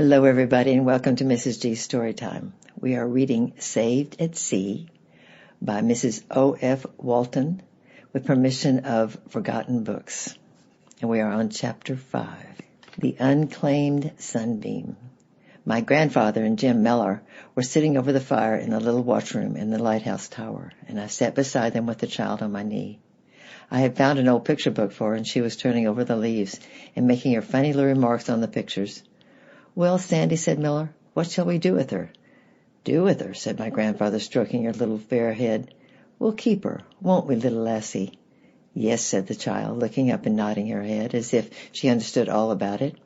Hello, everybody, and welcome to Mrs. G's Storytime. We are reading Saved at Sea by Mrs. O.F. Walton with permission of Forgotten Books. And we are on Chapter 5, The Unclaimed Sunbeam. My grandfather and Jim Mellor were sitting over the fire in the little washroom in the lighthouse tower, and I sat beside them with the child on my knee. I had found an old picture book for her, and she was turning over the leaves and making her funny little remarks on the pictures. "Well, Sandy," said Miller, "what shall we do with her?" "Do with her," said my grandfather, stroking her little fair head. "We'll keep her, won't we, little lassie?" "Yes," said the child, looking up and nodding her head, as if she understood all about it.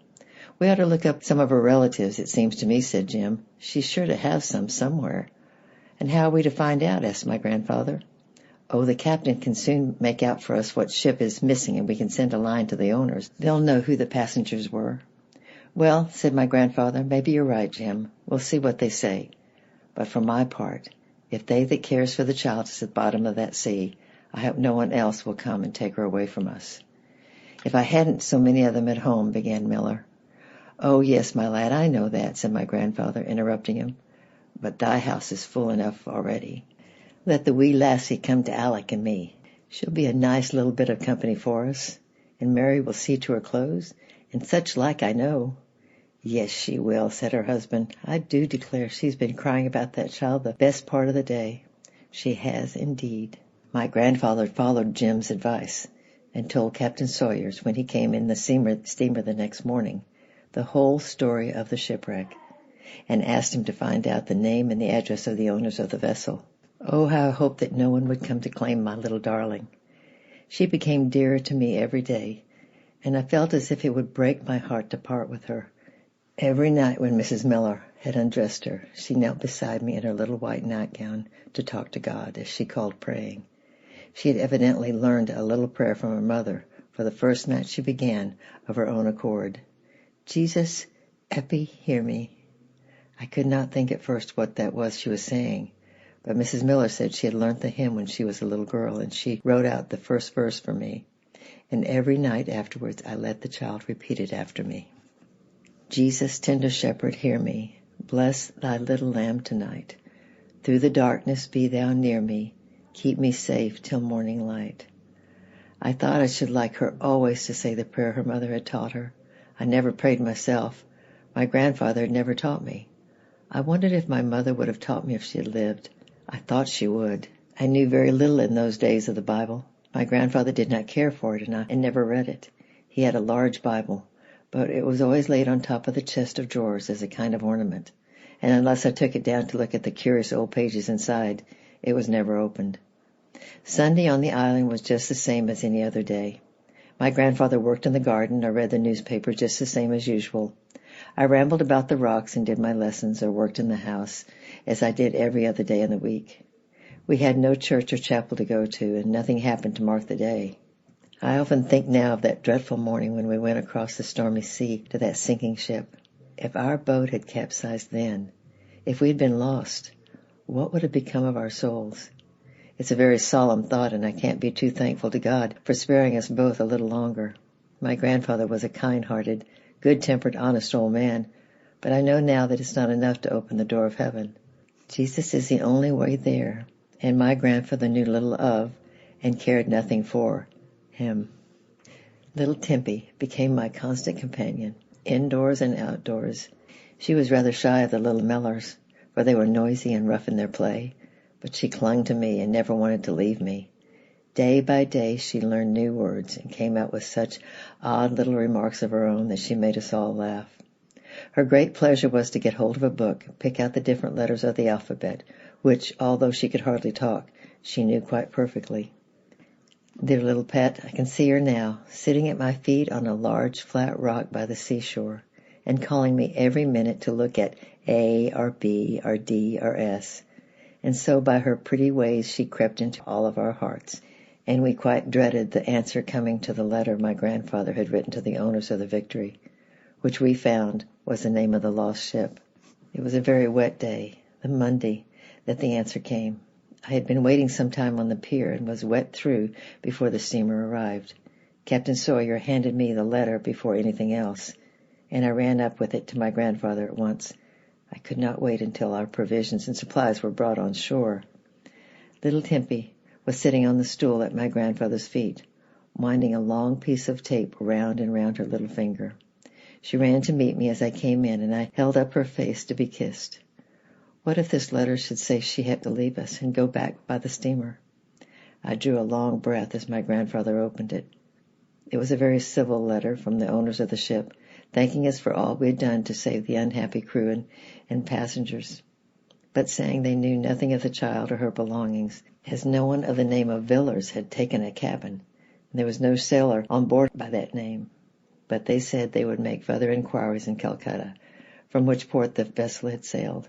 "We ought to look up some of her relatives, it seems to me," said Jim. "She's sure to have some somewhere." "And how are we to find out?" asked my grandfather. "Oh, the captain can soon make out for us what ship is missing, and we can send a line to the owners. They'll know who the passengers were." "Well," said my grandfather, "maybe you're right, Jim. We'll see what they say. But for my part, if they that cares for the child is at the bottom of that sea, I hope no one else will come and take her away from us." "If I hadn't so many of them at home," began Miller. "Oh, yes, my lad, I know that," said my grandfather, interrupting him. "But thy house is full enough already. Let the wee lassie come to Alick and me. She'll be a nice little bit of company for us. And Mary will see to her clothes, and such like, I know." "Yes, she will," said her husband. "I do declare she's been crying about that child the best part of the day." "She has, indeed." My grandfather followed Jim's advice, and told Captain Sawyers, when he came in the steamer the next morning, the whole story of the shipwreck, and asked him to find out the name and the address of the owners of the vessel. Oh, how I hoped that no one would come to claim my little darling. She became dearer to me every day, and I felt as if it would break my heart to part with her. Every night when Mrs. Miller had undressed her, she knelt beside me in her little white nightgown to talk to God, as she called praying. She had evidently learned a little prayer from her mother, for the first night she began of her own accord. "Jesus, Eppie, hear me." I could not think at first what that was she was saying, but Mrs. Miller said she had learnt the hymn when she was a little girl, and she wrote out the first verse for me, and every night afterwards I let the child repeat it after me. "Jesus, tender shepherd, hear me. Bless thy little lamb tonight. Through the darkness be thou near me. Keep me safe till morning light." I thought I should like her always to say the prayer her mother had taught her. I never prayed myself. My grandfather had never taught me. I wondered if my mother would have taught me if she had lived. I thought she would. I knew very little in those days of the Bible. My grandfather did not care for it, and I never read it. He had a large Bible, but it was always laid on top of the chest of drawers as a kind of ornament, and unless I took it down to look at the curious old pages inside, it was never opened. Sunday on the island was just the same as any other day. My grandfather worked in the garden or read the newspaper just the same as usual. I rambled about the rocks and did my lessons or worked in the house, as I did every other day in the week. We had no church or chapel to go to, and nothing happened to mark the day. I often think now of that dreadful morning when we went across the stormy sea to that sinking ship. If our boat had capsized then, if we had been lost, what would have become of our souls? It's a very solemn thought, and I can't be too thankful to God for sparing us both a little longer. My grandfather was a kind-hearted, good-tempered, honest old man, but I know now that it's not enough to open the door of heaven. Jesus is the only way there, and my grandfather knew little of and cared nothing for him. Little Tempy became my constant companion, indoors and outdoors. She was rather shy of the little Mellors, for they were noisy and rough in their play, but she clung to me and never wanted to leave me. Day by day she learned new words and came out with such odd little remarks of her own that she made us all laugh. Her great pleasure was to get hold of a book, pick out the different letters of the alphabet, which, although she could hardly talk, she knew quite perfectly. Dear little pet, I can see her now, sitting at my feet on a large flat rock by the seashore, and calling me every minute to look at A or B or D or S. And so by her pretty ways she crept into all of our hearts, and we quite dreaded the answer coming to the letter my grandfather had written to the owners of the Victory, which we found was the name of the lost ship. It was a very wet day, the Monday, that the answer came. I had been waiting some time on the pier and was wet through before the steamer arrived. Captain Sawyer handed me the letter before anything else, and I ran up with it to my grandfather at once. I could not wait until our provisions and supplies were brought on shore. Little Tempy was sitting on the stool at my grandfather's feet, winding a long piece of tape round and round her little finger. She ran to meet me as I came in, and I held up her face to be kissed. What if this letter should say she had to leave us and go back by the steamer? I drew a long breath as my grandfather opened it. It was a very civil letter from the owners of the ship, thanking us for all we had done to save the unhappy crew and passengers, but saying they knew nothing of the child or her belongings, as no one of the name of Villars had taken a cabin, and there was no sailor on board by that name. But they said they would make further inquiries in Calcutta, from which port the vessel had sailed.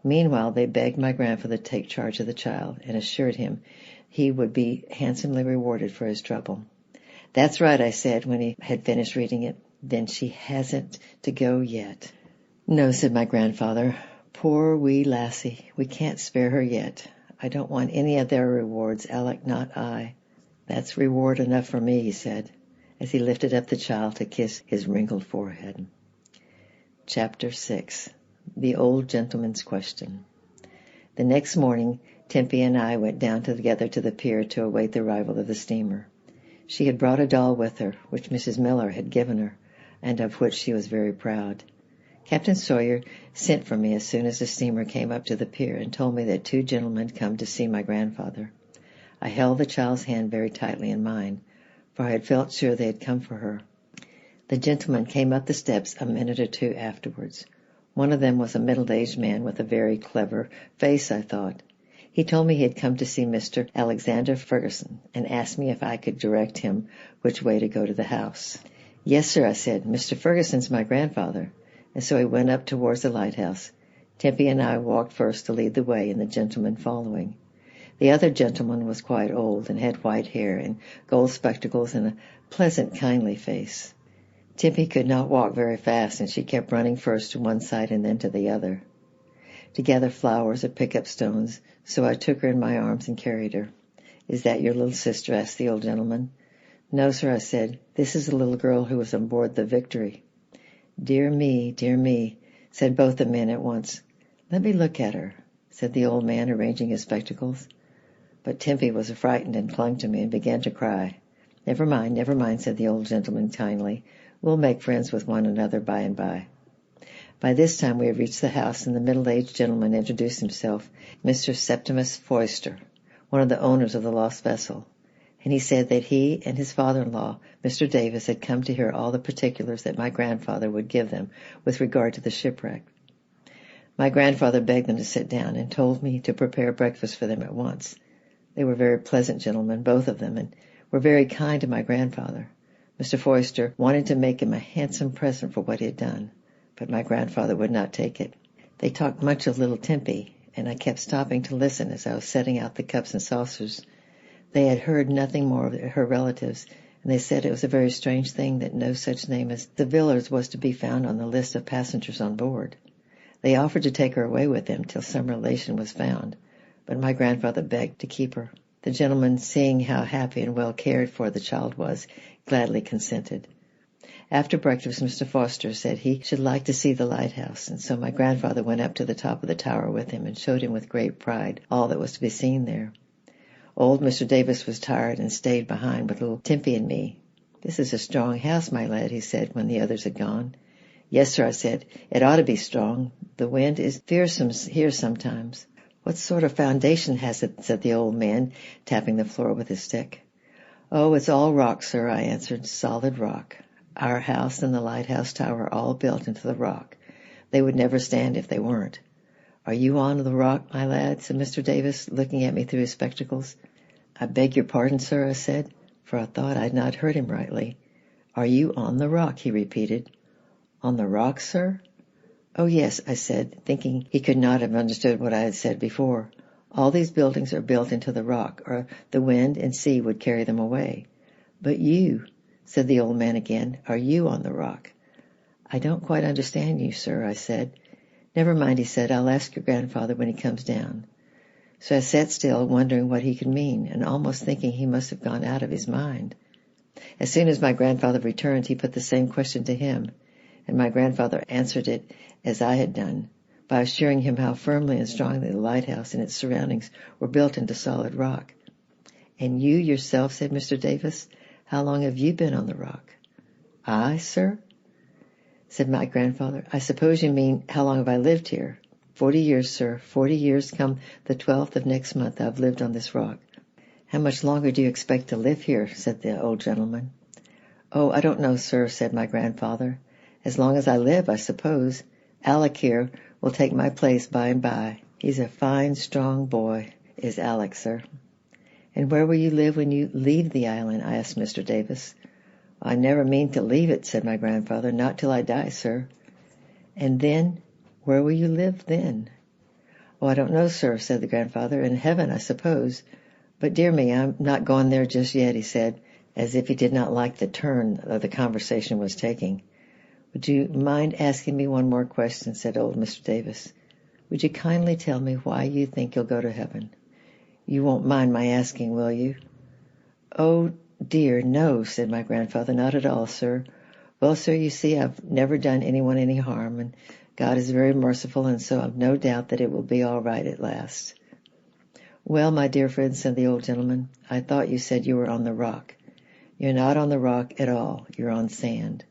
Meanwhile, they begged my grandfather to take charge of the child, and assured him he would be handsomely rewarded for his trouble. "That's right," I said when he had finished reading it. "Then she hasn't to go yet." "No," said my grandfather. "Poor wee lassie, we can't spare her yet. I don't want any of their rewards, Alec, not I." "That's reward enough for me," he said, as he lifted up the child to kiss his wrinkled forehead. Chapter 6. The Old Gentleman's Question. The next morning, Tempy and I went down together to the pier to await the arrival of the steamer. She had brought a doll with her, which Mrs. Miller had given her, and of which she was very proud. Captain Sawyer sent for me as soon as the steamer came up to the pier, and told me that 2 gentlemen had come to see my grandfather. I held the child's hand very tightly in mine, for I had felt sure they had come for her. The gentlemen came up the steps a minute or 2 afterwards. One of them was a middle-aged man with a very clever face, I thought. He told me he had come to see Mr. Alexander Ferguson, and asked me if I could direct him which way to go to the house. "Yes, sir," I said. "Mr. Ferguson's my grandfather." And so he went up towards the lighthouse. Tempy and I walked first to lead the way, and the gentleman following. The other gentleman was quite old, and had white hair and gold spectacles and a pleasant, kindly face. Tempy could not walk very fast, and she kept running first to one side and then to the other, to gather flowers or pick up stones, so I took her in my arms and carried her. "Is that your little sister?" asked the old gentleman. "No, sir," I said. "This is the little girl who was on board the Victory." Dear me," said both the men at once. "Let me look at her," said the old man, arranging his spectacles. But Tempy was frightened and clung to me and began to cry. Never mind," said the old gentleman kindly. "We'll make friends with one another by and by." By this time we had reached the house, and the middle-aged gentleman introduced himself, Mr. Septimus Foyster, one of the owners of the lost vessel, and he said that he and his father-in-law, Mr. Davis, had come to hear all the particulars that my grandfather would give them with regard to the shipwreck. My grandfather begged them to sit down, and told me to prepare breakfast for them at once. They were very pleasant gentlemen, both of them, and were very kind to my grandfather. Mr. Foyster wanted to make him a handsome present for what he had done, but my grandfather would not take it. They talked much of little Tempy, and I kept stopping to listen as I was setting out the cups and saucers. They had heard nothing more of her relatives, and they said it was a very strange thing that no such name as the Villars was to be found on the list of passengers on board. They offered to take her away with them till some relation was found, but my grandfather begged to keep her. The gentleman, seeing how happy and well cared for the child was, gladly consented. After breakfast, Mr. Foster said he should like to see the lighthouse, and so my grandfather went up to the top of the tower with him and showed him with great pride all that was to be seen there. Old Mr. Davis was tired and stayed behind with little Tempy and me. "This is a strong house, my lad," he said when the others had gone. "Yes, sir," I said. "It ought to be strong. The wind is fearsome here sometimes." "What sort of foundation has it?" said the old man, tapping the floor with his stick. "Oh, it's all rock, sir," I answered. "Solid rock. Our house and the lighthouse tower are all built into the rock. They would never stand if they weren't." "Are you on the rock, my lad?" said Mr. Davis, looking at me through his spectacles. "I beg your pardon, sir," I said, for I thought I had not heard him rightly. "Are you on the rock?" he repeated. "On the rock, sir?" "Oh, yes," I said, thinking he could not have understood what I had said before. "All these buildings are built into the rock, or the wind and sea would carry them away." "But you," said the old man again, "are you on the rock?" "I don't quite understand you, sir," I said. "Never mind," he said. "I'll ask your grandfather when he comes down." So I sat still, wondering what he could mean, and almost thinking he must have gone out of his mind. As soon as my grandfather returned, he put the same question to him, and my grandfather answered it as I had done, by assuring him how firmly and strongly the lighthouse and its surroundings were built into solid rock. "And you yourself," said Mr. Davis, "how long have you been on the rock?" "I, sir?" said my grandfather. "I suppose you mean how long have I lived here?" 40 years, sir. 40 years come the 12th of next month I've lived on this rock." "How much longer do you expect to live here?" said the old gentleman. "Oh, I don't know, sir," said my grandfather. "As long as I live, I suppose. Alec here will take my place by and by. He's a fine, strong boy, is Alec, sir." "And where will you live when you leave the island?" I asked Mr. Davis. "I never mean to leave it," said my grandfather. "Not till I die, sir." "And then, where will you live then?" "Oh, I don't know, sir," said the grandfather. "In heaven, I suppose. But dear me, I'm not going there just yet," he said, as if he did not like the turn the conversation was taking. "Would you mind asking me one more question?" said old Mr. Davis. "Would you kindly tell me why you think you'll go to heaven? You won't mind my asking, will you?" "Oh, dear, no," said my grandfather. "Not at all, sir. Well, sir, you see, I've never done anyone any harm, and God is very merciful, and so I've no doubt that it will be all right at last." "Well, my dear friend," said the old gentleman, "I thought you said you were on the rock. You're not on the rock at all. You're on sand."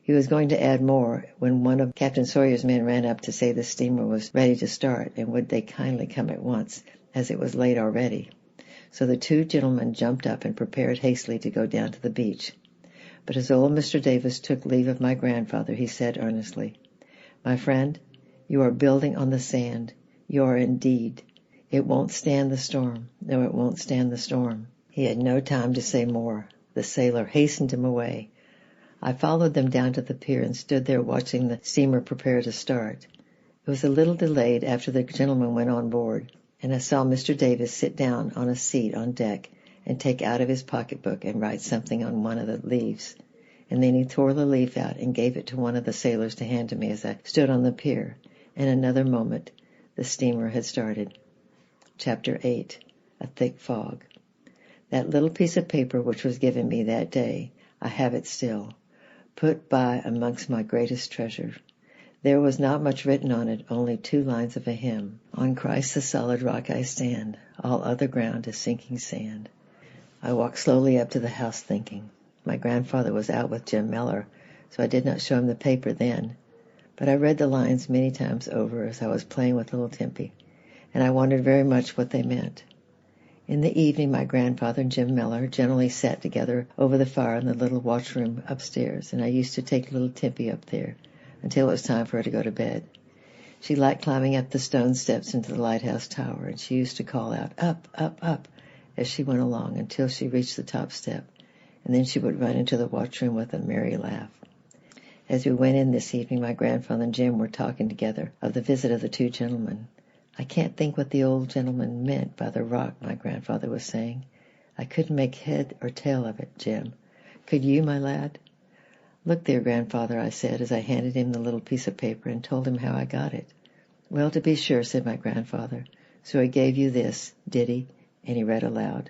He was going to add more when one of Captain Sawyer's men ran up to say the steamer was ready to start, and would they kindly come at once, as it was late already. So the two gentlemen jumped up and prepared hastily to go down to the beach. But as old Mr. Davis took leave of my grandfather, he said earnestly, "My friend, you are building on the sand. You are indeed. It won't stand the storm. No, it won't stand the storm." He had no time to say more. The sailor hastened him away. I followed them down to the pier and stood there watching the steamer prepare to start. It was a little delayed after the gentleman went on board, and I saw Mr. Davis sit down on a seat on deck and take out of his pocketbook and write something on one of the leaves. And then he tore the leaf out and gave it to one of the sailors to hand to me as I stood on the pier. In another moment, the steamer had started. Chapter 8. A Thick Fog. That little piece of paper which was given me that day, I have it still, put by amongst my greatest treasure. There was not much written on it, only 2 lines of a hymn. "On Christ the solid rock I stand, all other ground is sinking sand." I walked slowly up to the house thinking. My grandfather was out with Jim Miller, so I did not show him the paper then. But I read the lines many times over as I was playing with little Timpy, and I wondered very much what they meant. In the evening my grandfather and Jim Miller generally sat together over the fire in the little watchroom upstairs, and I used to take little Timpy up there until it was time for her to go to bed. She liked climbing up the stone steps into the lighthouse tower, and she used to call out, "Up, up, up," as she went along until she reached the top step, and then she would run into the watchroom with a merry laugh. As we went in this evening, my grandfather and Jim were talking together of the visit of the 2 gentlemen. "I can't think what the old gentleman meant by the rock," my grandfather was saying. "I couldn't make head or tail of it, Jim. Could you, my lad?" "Look there, grandfather," I said, as I handed him the little piece of paper and told him how I got it. "Well, to be sure," said my grandfather. "So he gave you this, did he?" And he read aloud,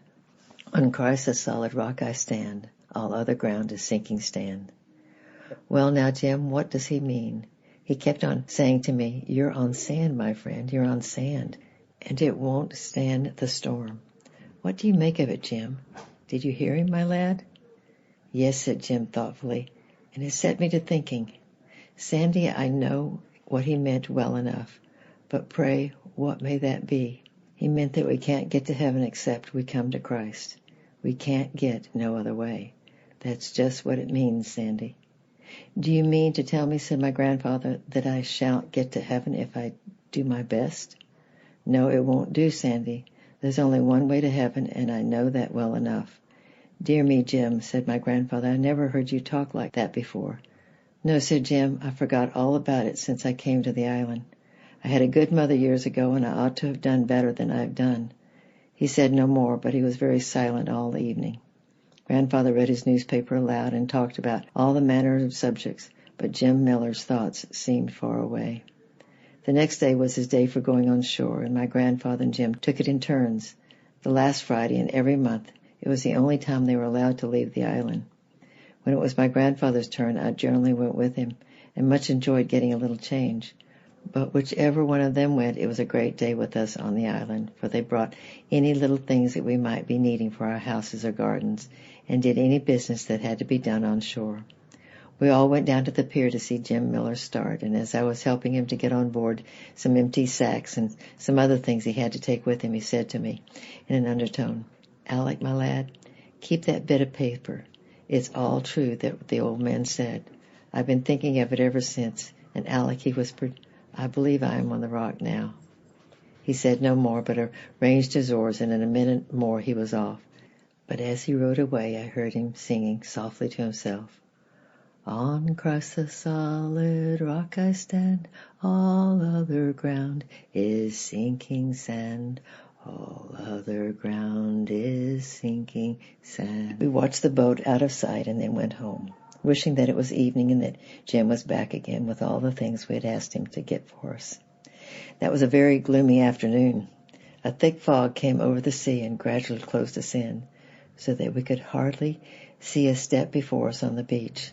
"On Christ the solid rock I stand, all other ground is sinking sand." "Well now, Jim, what does he mean?" He kept on saying to me, "You're on sand, my friend, you're on sand, and it won't stand the storm." What do you make of it, Jim? Did you hear him, my lad? "Yes," said Jim thoughtfully, "and it set me to thinking. Sandy, I know what he meant well enough, but pray, what may that be?" "He meant that we can't get to heaven except we come to Christ. We can't get no other way. That's just what it means, Sandy." "Do you mean to tell me," said my grandfather, "that I shan't get to heaven if I do my best?" "No, it won't do, Sandy. There's only one way to heaven, and I know that well enough." "Dear me, Jim," said my grandfather, "I never heard you talk like that before." "No," said Jim, "I forgot all about it since I came to the island. I had a good mother years ago, and I ought to have done better than I have done." He said no more, but he was very silent all the evening. Grandfather read his newspaper aloud and talked about all the manner of subjects, but Jim Miller's thoughts seemed far away. The next day was his day for going on shore, and my grandfather and Jim took it in turns. The last Friday in every month, it was the only time they were allowed to leave the island. When it was my grandfather's turn, I generally went with him, and much enjoyed getting a little change. But whichever one of them went, it was a great day with us on the island, for they brought any little things that we might be needing for our houses or gardens, and did any business that had to be done on shore. We all went down to the pier to see Jim Miller start, and as I was helping him to get on board some empty sacks and some other things he had to take with him, he said to me in an undertone, "Alec, my lad, keep that bit of paper. It's all true that the old man said. I've been thinking of it ever since, and Alec," he whispered, "I believe I am on the rock now." He said no more, but arranged his oars, and in a minute more he was off. But as he rowed away, I heard him singing softly to himself, "On Christ the solid rock I stand, all other ground is sinking sand. All other ground is sinking sand." We watched the boat out of sight and then went home, wishing that it was evening and that Jim was back again with all the things we had asked him to get for us. That was a very gloomy afternoon. A thick fog came over the sea and gradually closed us in, so that we could hardly see a step before us on the beach.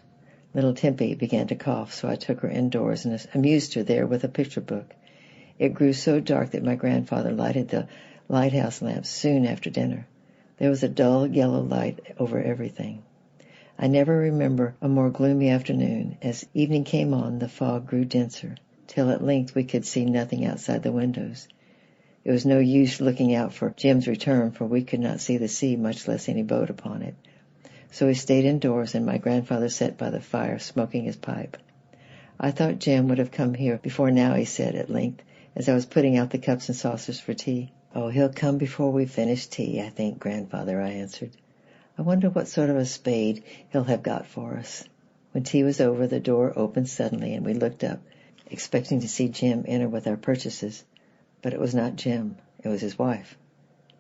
Little Tempy began to cough, so I took her indoors and amused her there with a picture book. It grew so dark that my grandfather lighted the lighthouse lamps soon after dinner. There was a dull yellow light over everything. I never remember a more gloomy afternoon. As evening came on, the fog grew denser, till at length we could see nothing outside the windows. It was no use looking out for Jim's return, for we could not see the sea, much less any boat upon it. So we stayed indoors, and my grandfather sat by the fire smoking his pipe. "I thought Jim would have come here before now," he said at length, as I was putting out the cups and saucers for tea. "Oh, he'll come before we finish tea, I think, grandfather," I answered. "I wonder what sort of a spade he'll have got for us." When tea was over, the door opened suddenly, and we looked up, expecting to see Jim enter with our purchases. But it was not Jim. It was his wife.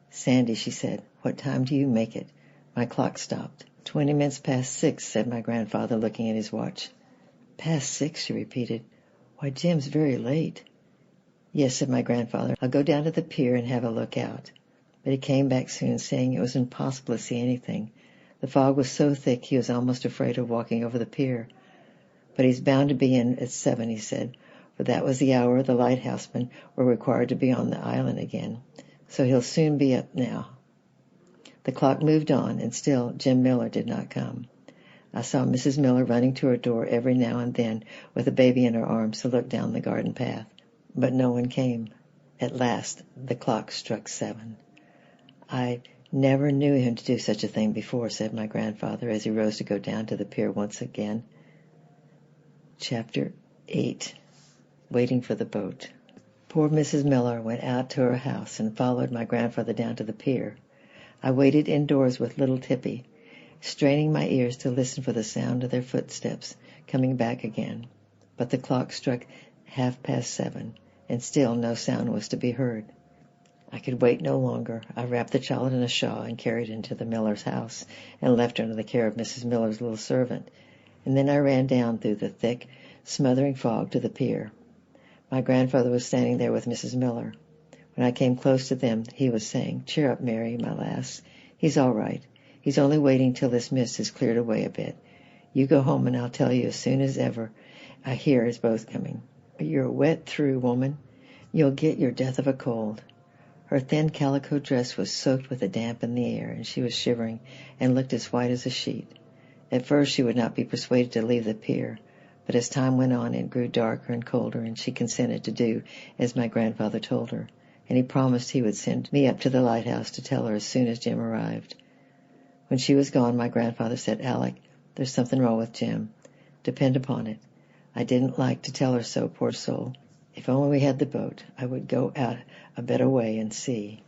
"Sandy," she said, "what time do you make it? My clock stopped." 20 minutes past 6, said my grandfather, looking at his watch. "Past 6, she repeated. "Why, Jim's very late." "Yes," said my grandfather, "I'll go down to the pier and have a look out." But he came back soon, saying it was impossible to see anything. The fog was so thick he was almost afraid of walking over the pier. "But he's bound to be in at 7, he said, for that was the hour the lighthousemen were required to be on the island again. So he'll soon be up now." The clock moved on, and still Jim Miller did not come. I saw Mrs. Miller running to her door every now and then with a baby in her arms to look down the garden path. But no one came. At last the clock struck 7. "I never knew him to do such a thing before," said my grandfather as he rose to go down to the pier once again. Chapter 8. Waiting for the boat. Poor Mrs. Miller went out to her house and followed my grandfather down to the pier. I waited indoors with little Tippy, straining my ears to listen for the sound of their footsteps coming back again. But the clock struck 7:30, and still no sound was to be heard. I could wait no longer. I wrapped the child in a shawl and carried it into the Miller's house and left her under the care of Mrs. Miller's little servant. And then I ran down through the thick, smothering fog to the pier. My grandfather was standing there with Mrs. Miller. When I came close to them, he was saying, "Cheer up, Mary, my lass. He's all right. He's only waiting till this mist has cleared away a bit. You go home, and I'll tell you as soon as ever I hear is both coming. But you're wet through, woman. You'll get your death of a cold." Her thin calico dress was soaked with the damp in the air, and she was shivering and looked as white as a sheet. At first she would not be persuaded to leave the pier, but as time went on it grew darker and colder, and she consented to do as my grandfather told her, and he promised he would send me up to the lighthouse to tell her as soon as Jim arrived. When she was gone, my grandfather said, "Alec, there's something wrong with Jim. Depend upon it." I didn't like to tell her so, poor soul. If only we had the boat, I would go out a better way and see.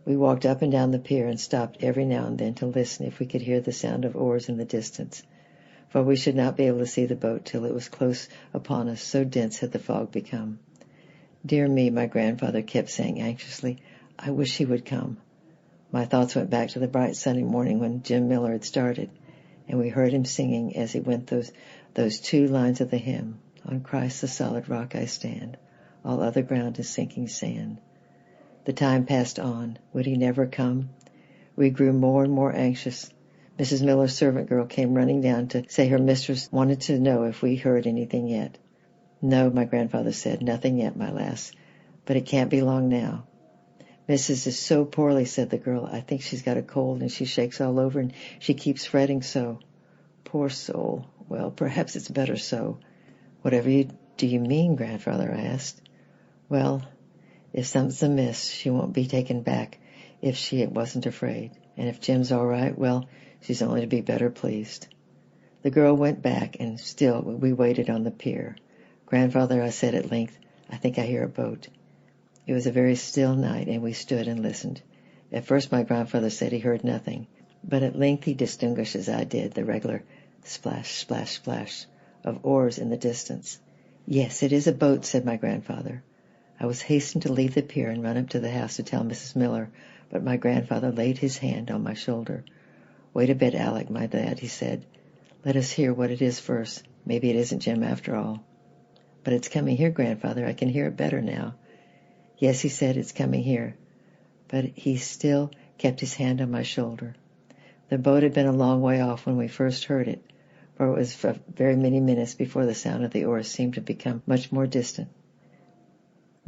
We walked up and down the pier and stopped every now and then to listen if we could hear the sound of oars in the distance, for we should not be able to see the boat till it was close upon us, so dense had the fog become. "Dear me," my grandfather kept saying anxiously, "I wish he would come." My thoughts went back to the bright sunny morning when Jim Miller had started, and we heard him singing as he went those 2 lines of the hymn, "On Christ the solid rock I stand, all other ground is sinking sand." The time passed on. Would he never come? We grew more and more anxious. Mrs. Miller's servant girl came running down to say her mistress wanted to know if we heard anything yet. No, my grandfather said, nothing yet, my lass, but it can't be long now. Mrs. is so poorly, said the girl. I think she's got a cold, and she shakes all over, and she keeps fretting so. Poor soul. Well, perhaps it's better so. Whatever do you mean, grandfather? I asked. Well, if something's amiss, she won't be taken back if she wasn't afraid. And if Jim's all right, well, she's only to be better pleased. The girl went back, and still we waited on the pier. Grandfather, I said at length, I think I hear a boat. It was a very still night, and we stood and listened. At first my grandfather said he heard nothing, but at length he distinguished, as I did, the regular splash, splash, splash of oars in the distance. Yes, it is a boat, said my grandfather. I was hastened to leave the pier and run up to the house to tell Mrs. Miller, but my grandfather laid his hand on my shoulder. Wait a bit, Alec, my lad, he said. Let us hear what it is first. Maybe it isn't Jim after all. But it's coming here, grandfather. I can hear it better now. Yes, he said, it's coming here. But he still kept his hand on my shoulder. The boat had been a long way off when we first heard it, for it was very many minutes before the sound of the oars seemed to become much more distant.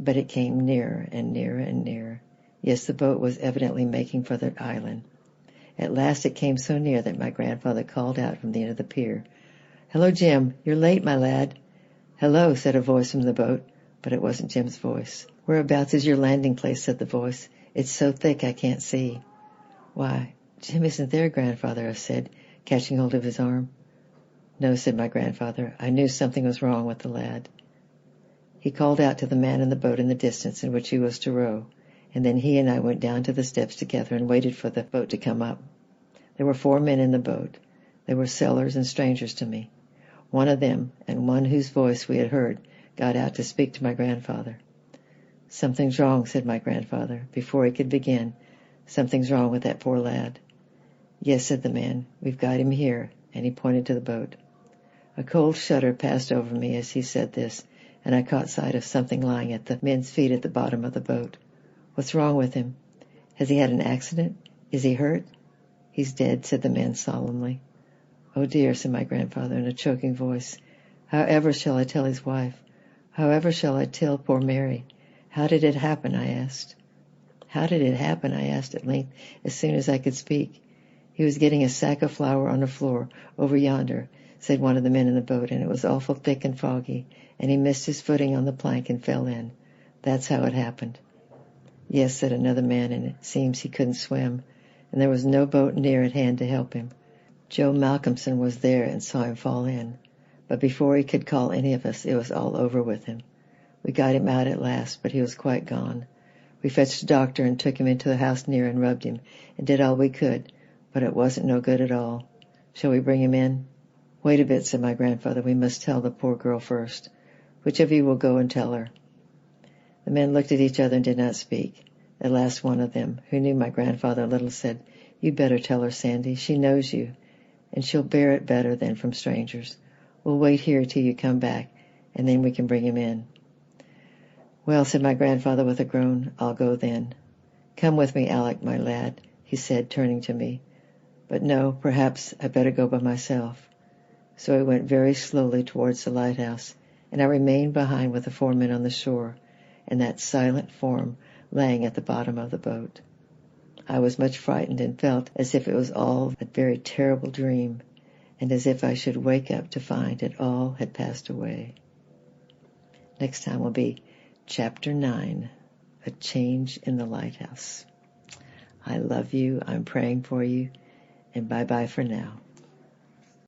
But it came nearer and nearer and nearer. Yes, the boat was evidently making for the island. At last it came so near that my grandfather called out from the end of the pier, Hello, Jim, you're late, my lad. Hello, said a voice from the boat, but it wasn't Jim's voice. Whereabouts is your landing place, said the voice. It's so thick I can't see. Why, Jim isn't there, grandfather, I said, catching hold of his arm. No, said my grandfather. I knew something was wrong with the lad. He called out to the man in the boat in the distance in which he was to row, and then he and I went down to the steps together and waited for the boat to come up. There were 4 men in the boat. They were sailors and strangers to me. One of them, and one whose voice we had heard, got out to speak to my grandfather. Something's wrong, said my grandfather. Before he could begin, something's wrong with that poor lad. Yes, said the man, we've got him here, and he pointed to the boat. A cold shudder passed over me as he said this, and I caught sight of something lying at the men's feet at the bottom of the boat. What's wrong with him? Has he had an accident? Is he hurt? He's dead, said the man solemnly. Oh dear, said my grandfather in a choking voice. However shall I tell his wife? However shall I tell poor Mary? How did it happen? I asked. How did it happen? I asked at length, as soon as I could speak. He was getting a sack of flour on the floor over yonder, said one of the men in the boat, and it was awful thick and foggy, and he missed his footing on the plank and fell in. That's how it happened. Yes, said another man, and it seems he couldn't swim, and there was no boat near at hand to help him. Joe Malcolmson was there and saw him fall in, but before he could call any of us, it was all over with him. We got him out at last, but he was quite gone. We fetched a doctor and took him into the house near and rubbed him, and did all we could, but it wasn't no good at all. Shall we bring him in? Wait a bit, said my grandfather. We must tell the poor girl first. Which of you will go and tell her? The men looked at each other and did not speak. At last one of them, who knew my grandfather a little, said, You'd better tell her, Sandy. She knows you, and she'll bear it better than from strangers. We'll wait here till you come back, and then we can bring him in. Well, said my grandfather with a groan, I'll go then. Come with me, Alec, my lad, he said, turning to me. But no, perhaps I'd better go by myself. So I went very slowly towards the lighthouse, and I remained behind with the 4 men on the shore, and that silent form laying at the bottom of the boat. I was much frightened and felt as if it was all a very terrible dream, and as if I should wake up to find it all had passed away. Next time will be Chapter 9, A Change in the Lighthouse. I love you, I'm praying for you, and bye-bye for now.